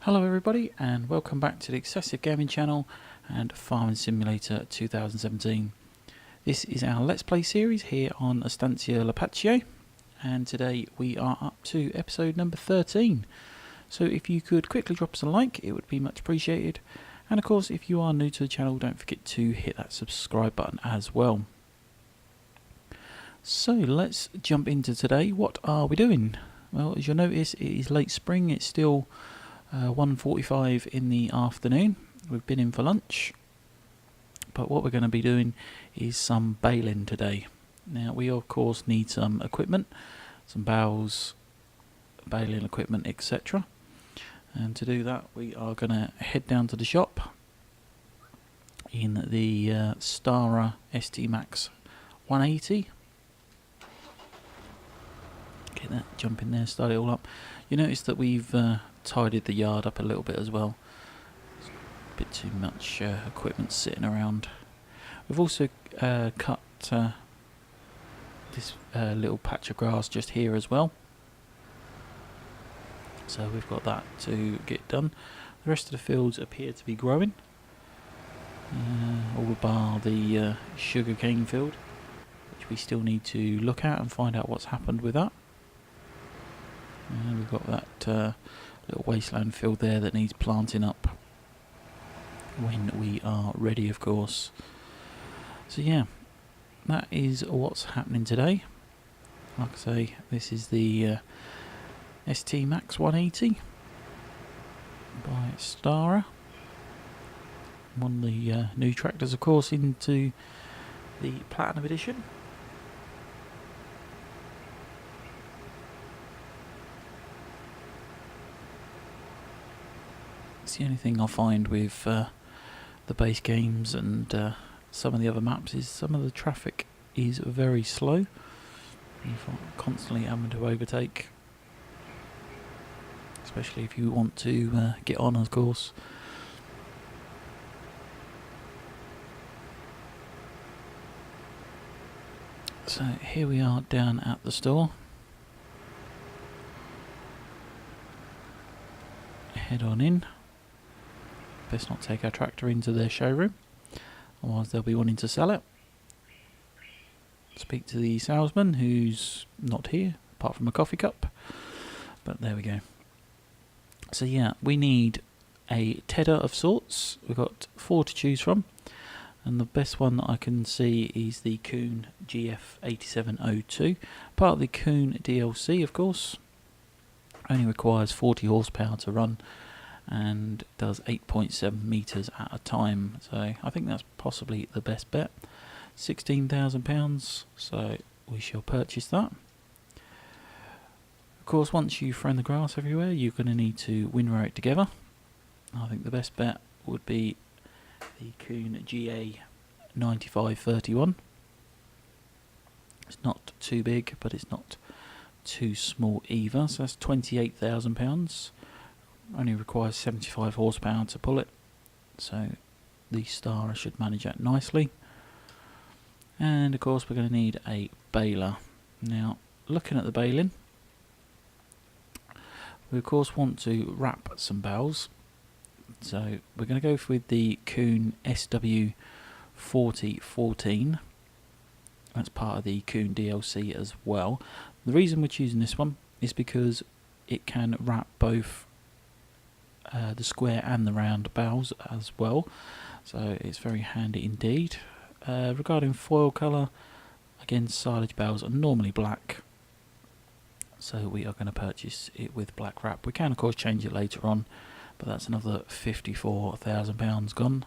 Hello everybody and welcome back to the XsivGaming channel and Farming Simulator 2017. This is our Let's Play series here on Estancia Lapacho, and today we are up to episode number 13. So if you could quickly drop us a like, it would be much appreciated. And of course, if you are new to the channel, don't forget to hit that subscribe button as well. So let's jump into today. What are we doing? Well, as you'll notice, it is late spring. It's still 1:45 in the afternoon. We've been in for lunch, but what we're going to be doing is some baling today. Now we of course need some equipment, some bales, baling equipment, etc. And to do that we are going to head down to the shop in the Stara ST Max 180. Get that, jump in there, start it all up. You notice that we've tidied the yard up a little bit as well. There's a bit too much equipment sitting around. We've also cut this little patch of grass just here as well. So we've got that to get done. The rest of the fields appear to be growing. All bar the sugarcane field, which we still need to look at and find out what's happened with that. And we've got that little wasteland field there that needs planting up when we are ready, of course. So yeah, that is what's happening today. Like I say, this is the ST Max 180 by Stara. One of the new tractors, of course, into the Platinum Edition. It's the only thing I find with the base games and some of the other maps is some of the traffic is very slow. You're constantly having to overtake, especially if you want to get on, of course. So here we are down at the store. Head on in. Best not take our tractor into their showroom, otherwise they'll be wanting to sell it. Speak to the salesman, who's not here apart from a coffee cup, but there we go. So yeah, we need a tedder of sorts. We've got 4 to choose from, and the best one that I can see is the Kuhn GF8702, part of the Kuhn DLC, of course. Only requires 40 horsepower to run and does 8.7 metres at a time, so I think that's possibly the best bet. £16,000, so we shall purchase that. Of course, once you've thrown the grass everywhere, you're going to need to windrow it together. I think the best bet would be the Kuhn GA9531. It's not too big, but it's not too small either, so that's £28,000. Only requires 75 horsepower to pull it, so the Stara should manage that nicely. And of course we're going to need a baler. Now, looking at the baling, we of course want to wrap some bales, so we're going to go with the Kuhn SW4014. That's part of the Kuhn DLC as well. The reason we're choosing this one is because it can wrap both the square and the round bales as well, so it's very handy indeed. Regarding foil colour, again, silage bales are normally black, so we are going to purchase it with black wrap. We can of course change it later on, but that's another £54,000 gone.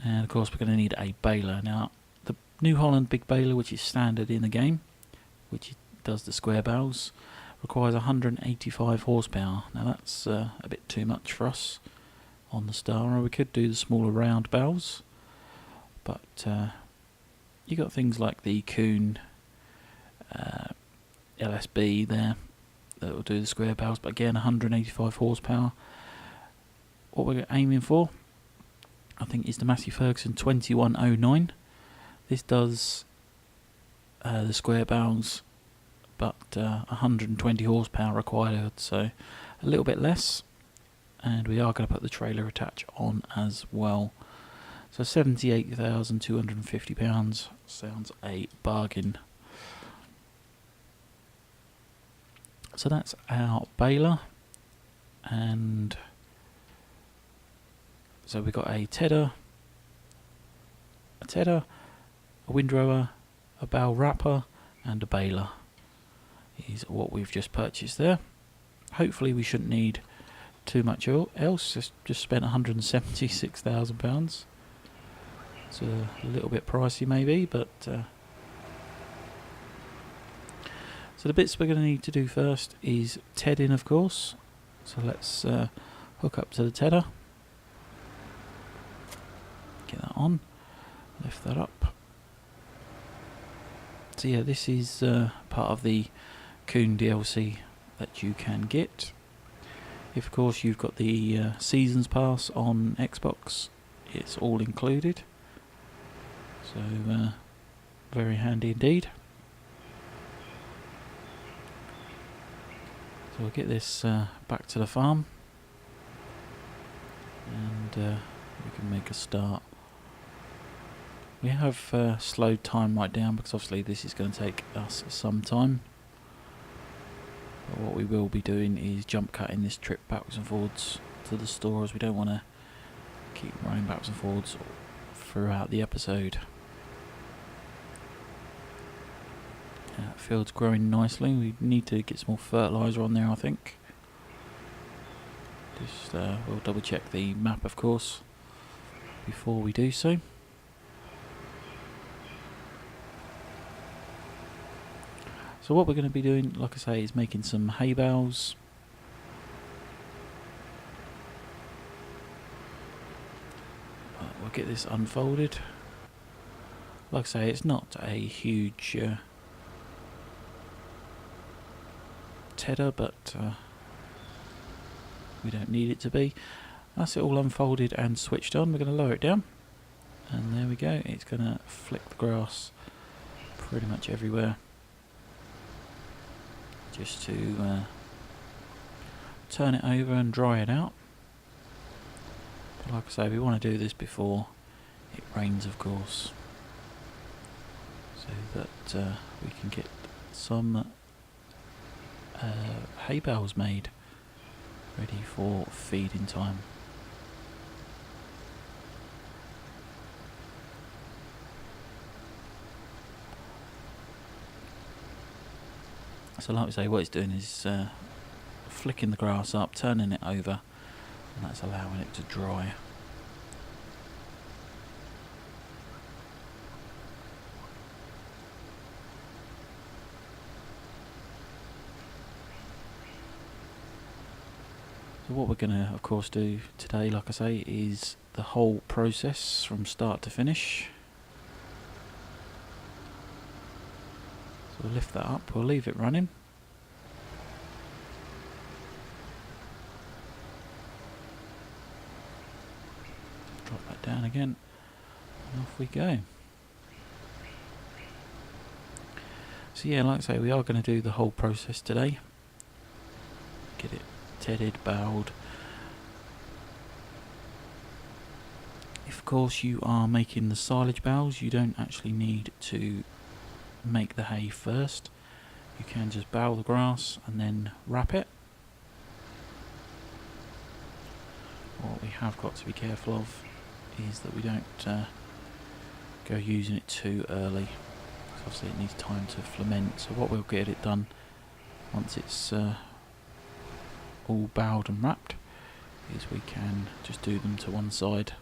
And of course we're going to need a baler. Now the New Holland big baler, which is standard in the game, which does the square bales, requires 185 horsepower. Now that's a bit too much for us on the Stara. We could do the smaller round bales, but you got things like the Kuhn LSB there that will do the square bales, but again 185 horsepower. What we're aiming for, I think, is the Massey Ferguson 2109. This does the square bales, but 120 horsepower required, so a little bit less. and we are going to put the trailer attach on as well. So £78,250 sounds a bargain. So that's our baler, and so we've got a tedder, a windrower, a bale wrapper, and a baler is what we've just purchased there. Hopefully we shouldn't need too much else. Just spent £176,000. It's a little bit pricey maybe, but so the bits we're going to need to do first is tedding, of course. So let's hook up to the tedder, get that on, lift that up. So yeah, this is part of the Kuhn DLC that you can get. If of course you've got the Seasons Pass on Xbox, it's all included. So very handy indeed. So we'll get this back to the farm, and we can make a start. We have slowed time right down because obviously this is going to take us some time. But what we will be doing is jump cutting this trip backwards and forwards to the store, as we don't want to keep running backwards and forwards throughout the episode. Field's growing nicely. We need to get some more fertiliser on there, I think. Just we'll double check the map, of course, before we do so. So what we're going to be doing, like I say, is making some hay bales. We'll get this unfolded. Like I say, it's not a huge tedder, but we don't need it to be. That's it all unfolded and switched on. We're going to lower it down, and there we go. It's going to flick the grass pretty much everywhere, just to turn it over and dry it out. But like I say, we want to do this before it rains, of course, so that we can get some hay bales made ready for feeding time. So like we say, what it's doing is flicking the grass up, turning it over, and that's allowing it to dry. So what we're going to, of course, do today, like I say, is the whole process from start to finish. So we'll lift that up, we'll leave it running. Drop that down again, and off we go. So yeah, like I say, we are going to do the whole process today. Get it tedded, baled. If of course you are making the silage bales, you don't actually need to make the hay first. You can just bale the grass and then wrap it. What we have got to be careful of is that we don't go using it too early, because obviously it needs time to ferment. So what we'll get it done once it's all baled and wrapped is we can just do them to one side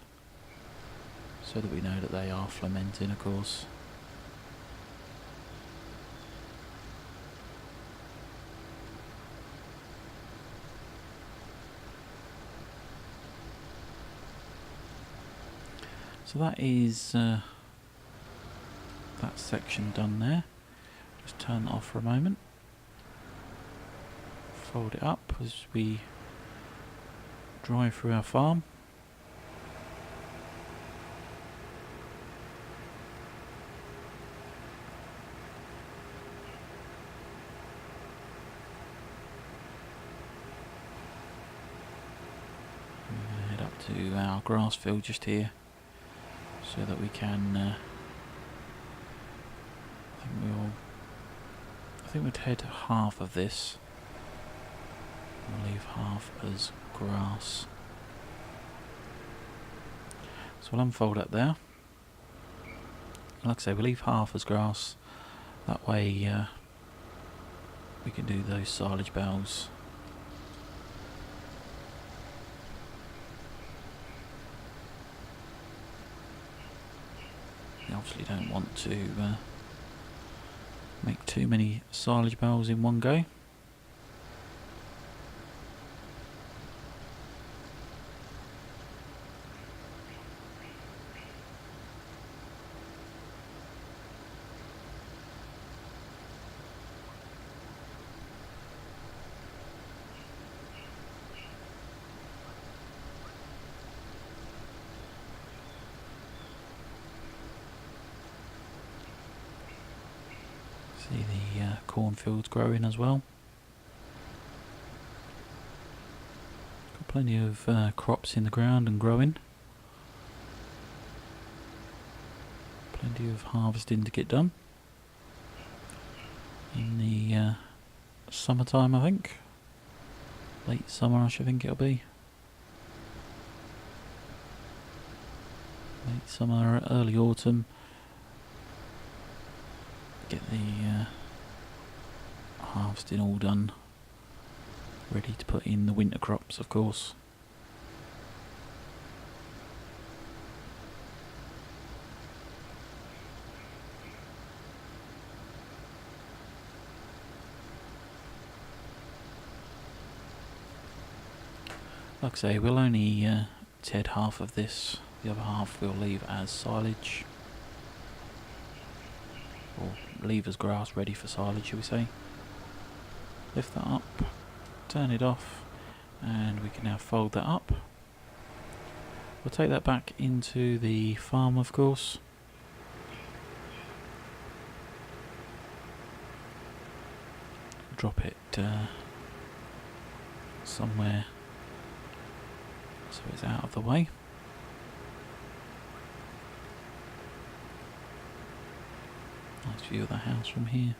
so that we know that they are fermenting, of course. So that is that section done there. Just turn that off for a moment. Fold it up as we drive through our farm. to our grass field just here, so that we can. I think we'd head half of this. We'll leave half as grass. So we'll unfold that there. Like I say, we'll leave half as grass. That way we can do those silage bales. You obviously don't want to make too many silage bales in one go. See the cornfields growing as well. Got plenty of crops in the ground and growing. Plenty of harvesting to get done. In the summertime, I think. Late summer, I should think it'll be. Late summer, early autumn. Get the harvesting all done, ready to put in the winter crops, of course. Like I say, we'll only ted half of this, the other half we'll leave as silage. Or leave as grass ready for silage, shall we say. Lift that up, turn it off, and we can now fold that up. We'll take that back into the farm, of course. Drop it somewhere so it's out of the way. Nice view of the house from here.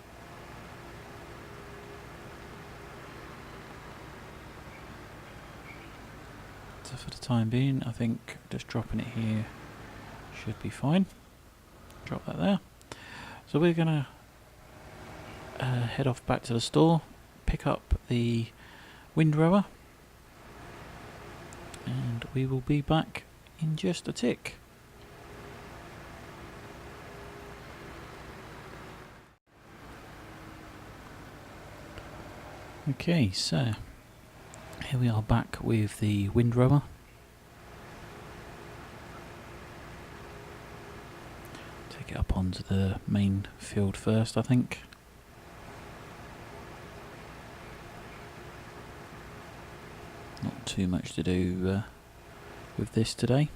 So for the time being, I think just dropping it here should be fine. Drop that there. So we're going to head off back to the store, pick up the windrower, and we will be back in just a tick. Okay, so here we are back with the windrower. Take it up onto the main field first, I think. Not too much to do with this today.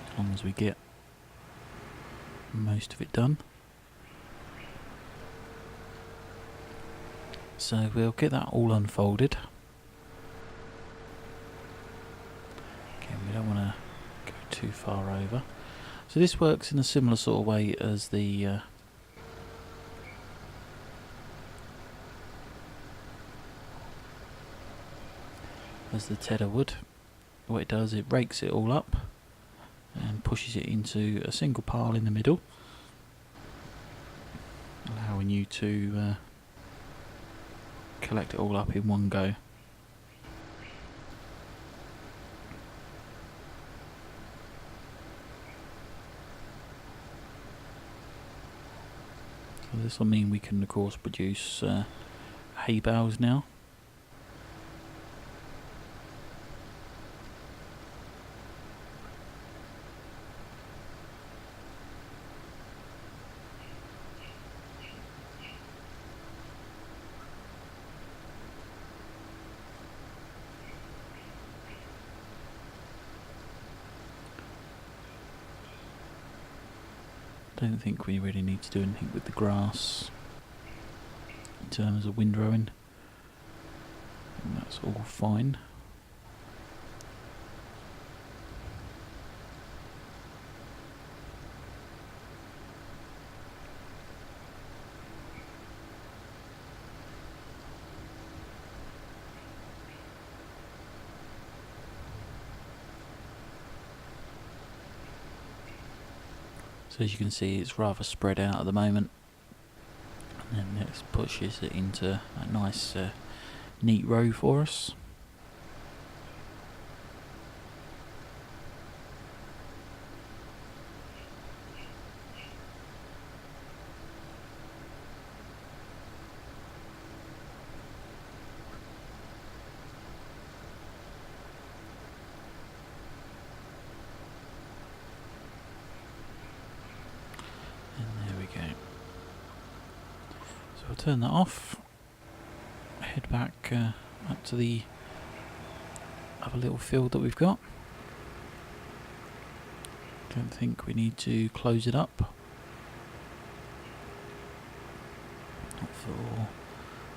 As long as we get most of it done. So we'll get that all unfolded. Again, we don't want to go too far over. So this works in a similar sort of way as the tedder would. What it does, it rakes it all up and pushes it into a single pile in the middle, allowing you to collect it all up in one go. So this will mean we can of course produce hay bales now. Don't think we really need to do anything with the grass in terms of windrowing. And that's all fine. So as you can see, it's rather spread out at the moment, and then this pushes it into a nice neat row for us. So I'll turn that off, head back up to the other little field that we've got. Don't think we need to close it up. Not for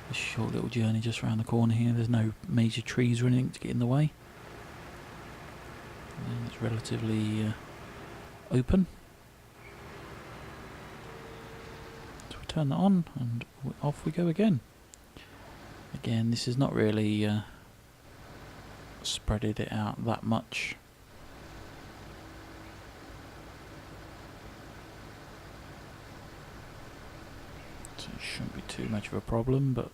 this short little journey just around the corner here. There's no major trees or anything to get in the way. And it's relatively open. Turn that on and off we go again. Again, this is not really spreaded it out that much. So it shouldn't be too much of a problem, but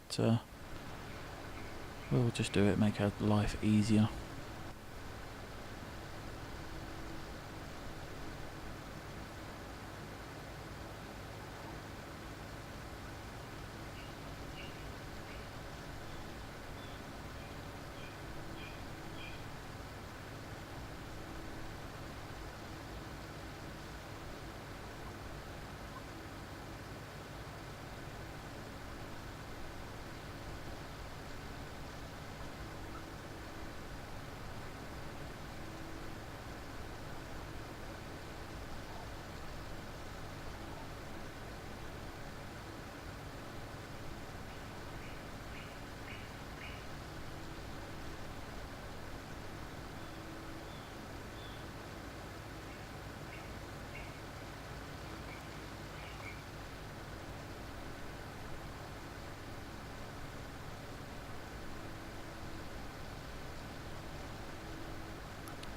we'll just do it, make our life easier.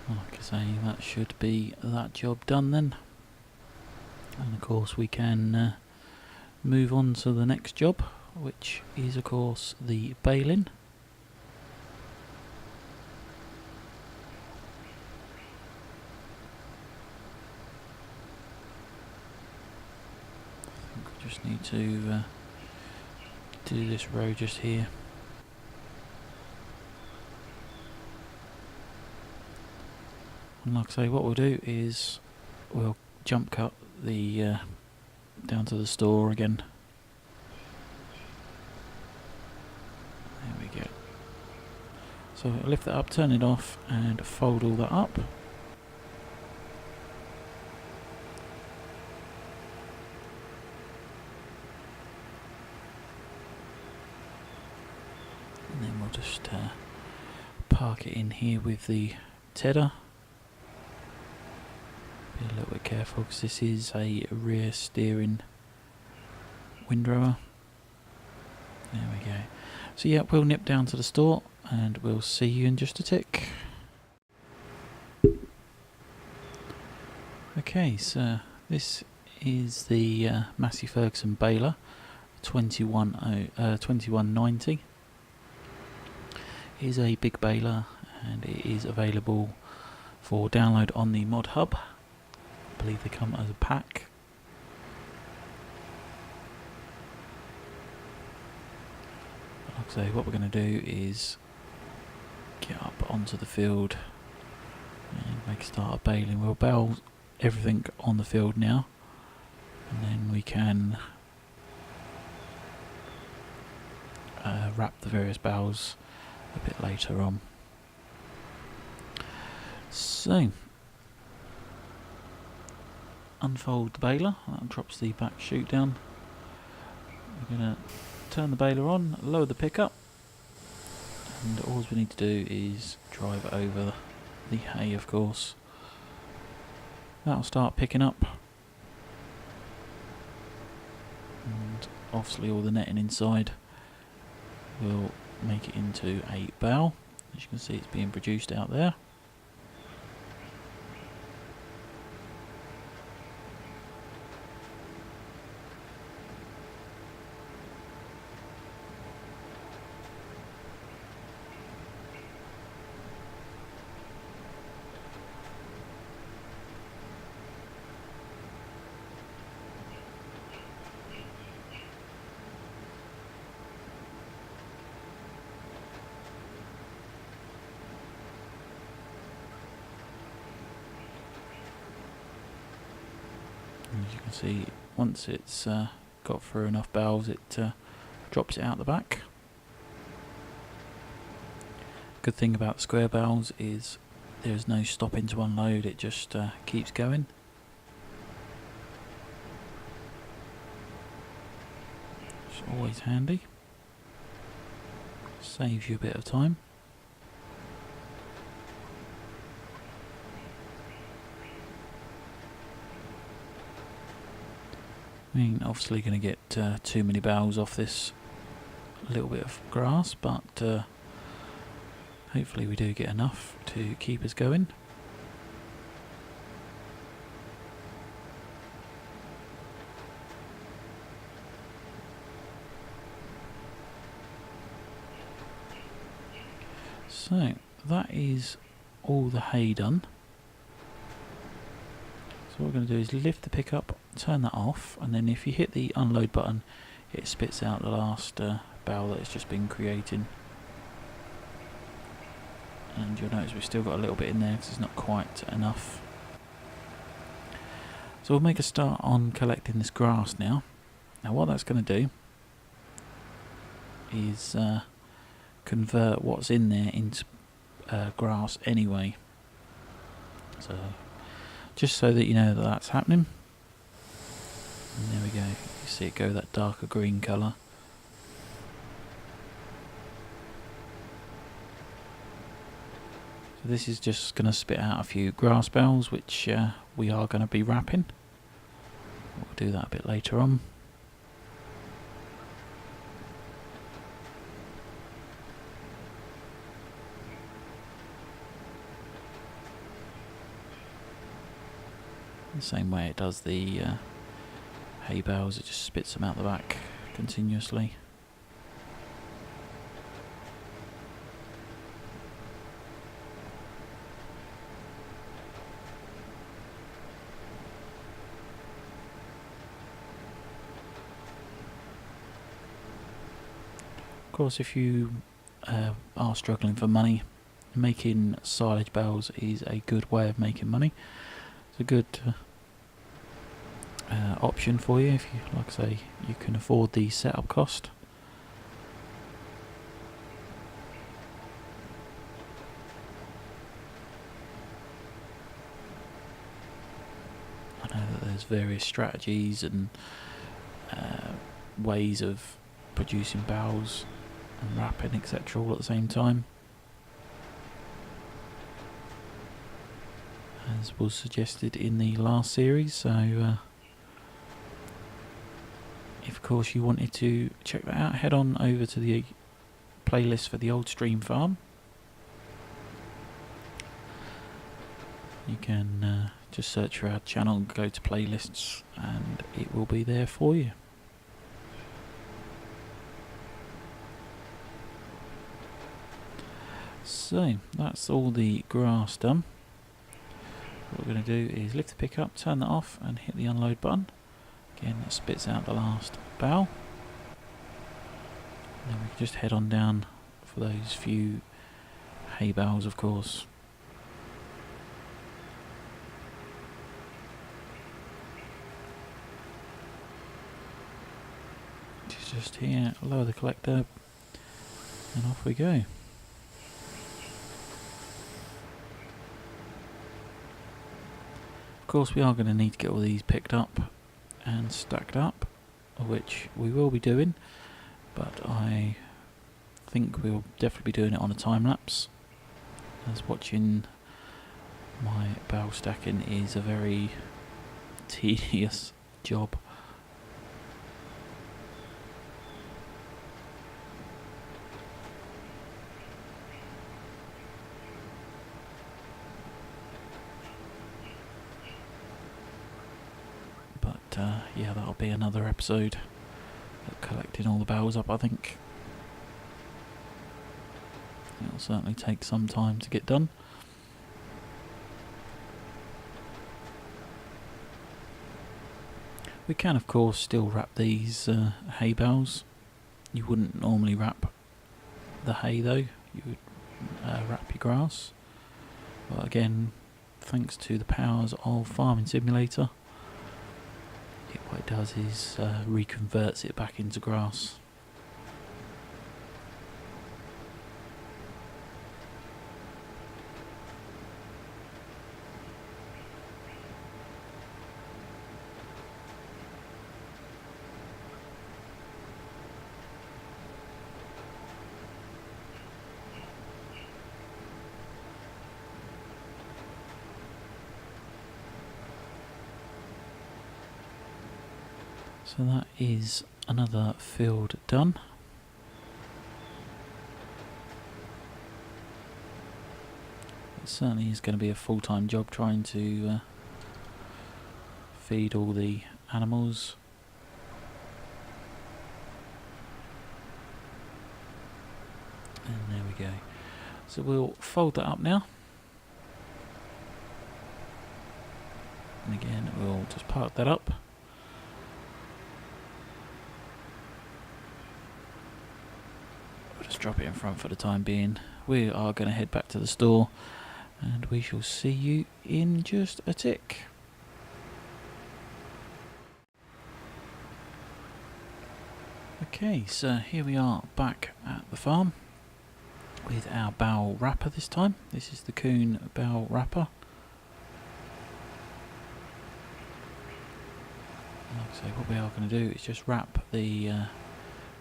Like I say, that should be that job done then. And of course we can move on to the next job, which is of course the baling. I think we just need to do this row just here. And like I say, what we'll do is we'll jump cut the down to the store again. There we go. So I'll lift that up, turn it off and fold all that up. And then we'll just park it in here with the tedder. Be a little bit careful because this is a rear steering windrower. There we go. So yeah, we'll nip down to the store and we'll see you in just a tick. Okay, so this is the Massey Ferguson baler 2190. It is a big baler and it is available for download on the mod hub. I believe they come as a pack. Like I say, what we're going to do is get up onto the field and make a start of baling. We'll bale everything on the field now, and then we can wrap the various bales a bit later on. So, unfold the baler, that drops the back chute down. We're going to turn the baler on, lower the pickup, And all we need to do is drive over the hay, of course. That'll start picking up. And obviously all the netting inside will make it into a bale. As you can see, it's being produced out there. As you can see, once it's got through enough bales, it drops it out the back. Good thing about square bales is there's no stopping to unload, it just keeps going. It's always handy. Saves you a bit of time. I mean, obviously going to get too many bales off this little bit of grass, but hopefully we do get enough to keep us going. So that is all the hay done. So what we're going to do is lift the pickup, turn that off, and then if you hit the unload button, it spits out the last bale that it's just been creating. And you'll notice we've still got a little bit in there because it's not quite enough. So we'll make a start on collecting this grass now. Now what that's going to do is convert what's in there into grass anyway. So just so that you know that that's happening. And there we go, you see it go that darker green colour. So this is just going to spit out a few grass bales, which we are going to be wrapping. We'll do that a bit later on. The same way it does the hay bales, it just spits them out the back continuously. Of course, if you are struggling for money, making silage bales is a good way of making money. It's a good option for you if you, like I say, you can afford the setup cost. I know that there's various strategies and ways of producing bales and wrapping, etc., all at the same time, as was suggested in the last series. So if of course you wanted to check that out, head on over to the playlist for the old stream farm. You can just search for our channel and go to playlists and it will be there for you. So that's all the grass done. What we're going to do is lift the pickup, turn that off and hit the unload button. Again, that spits out the last bale. And then we can just head on down for those few hay bales, of course. It's just here, lower the collector and off we go. Of course we are going to need to get all these picked up and stacked up, which we will be doing, but I think we'll definitely be doing it on a time lapse, as watching my bale stacking is a very tedious job. But yeah, that'll be another episode of collecting all the bales up, I think. It'll certainly take some time to get done. We can of course still wrap these hay bales. You wouldn't normally wrap the hay though, you would wrap your grass. But again, thanks to the powers of Farming Simulator, what it does is reconverts it back into grass. So that is another field done. It certainly is going to be a full-time job trying to feed all the animals. And there we go. So we'll fold that up now. And again, we'll just park that up. Just drop it in front for the time being. We are going to head back to the store and we shall see you in just a tick. Okay, so here we are back at the farm with our bale wrapper this time. This is the Kuhn bale wrapper. Like I say, what we are going to do is just wrap the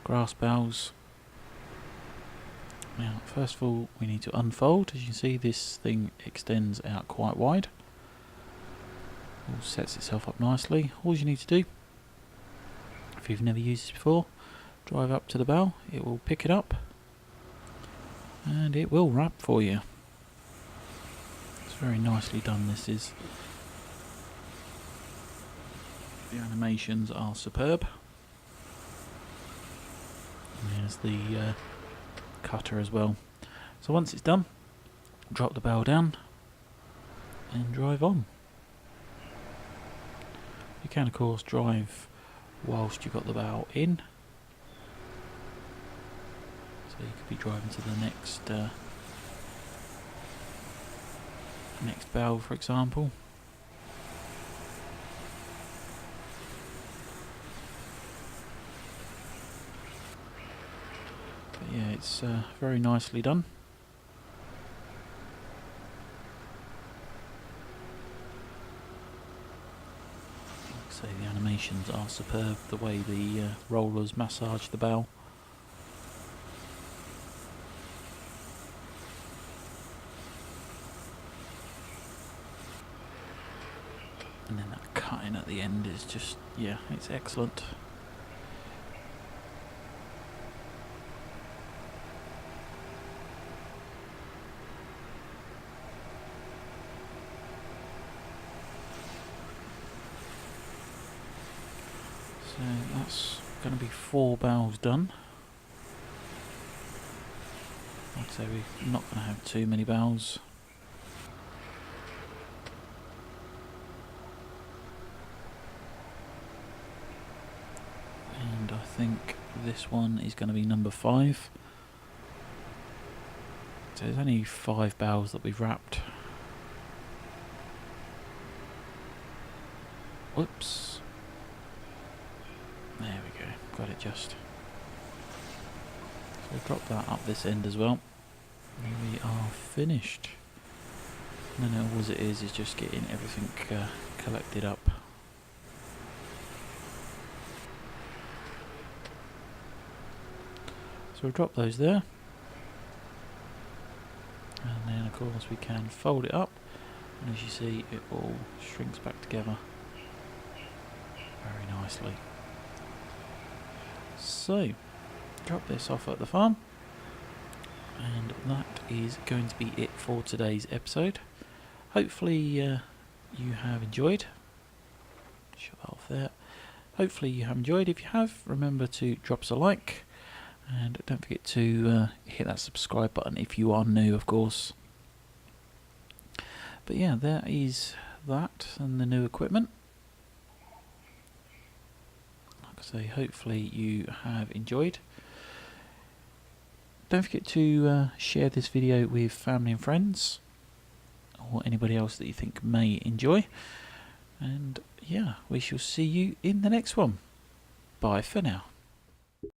grass bales. Now, first of all, we need to unfold. As you can see, this thing extends out quite wide. All sets itself up nicely. All you need to do, if you've never used this before, drive up to the bale. It will pick it up, and it will wrap for you. It's very nicely done. This is. The animations are superb. And there's the cutter as well. So once it's done, drop the bale down and drive on. You can of course drive whilst you've got the bale in, so you could be driving to the next bale, for example. Yeah, it's very nicely done. Like I say, the animations are superb, the way the rollers massage the bale. And then that cutting at the end is just, yeah, it's excellent. So that's going to be 4 bales done. Like I say, we're not going to have too many bales. And I think this one is going to be number 5. So there's only 5 bales that we've wrapped. Whoops. There we go, got it just. So we'll drop that up this end as well. And we are finished. And then all it is just getting everything collected up. So we'll drop those there. course we can fold it up, and as you see it all shrinks back together very nicely. So drop this off at the farm, and that is going to be it for today's episode. Hopefully you have enjoyed. Shut that off there. Hopefully you have enjoyed. If you have, remember to drop us a like, and don't forget to hit that subscribe button if you are new, of course. But yeah, there is that and the new equipment. Like I say, hopefully you have enjoyed. Don't forget to share this video with family and friends, or anybody else that you think may enjoy. And yeah, we shall see you in the next one. Bye for now.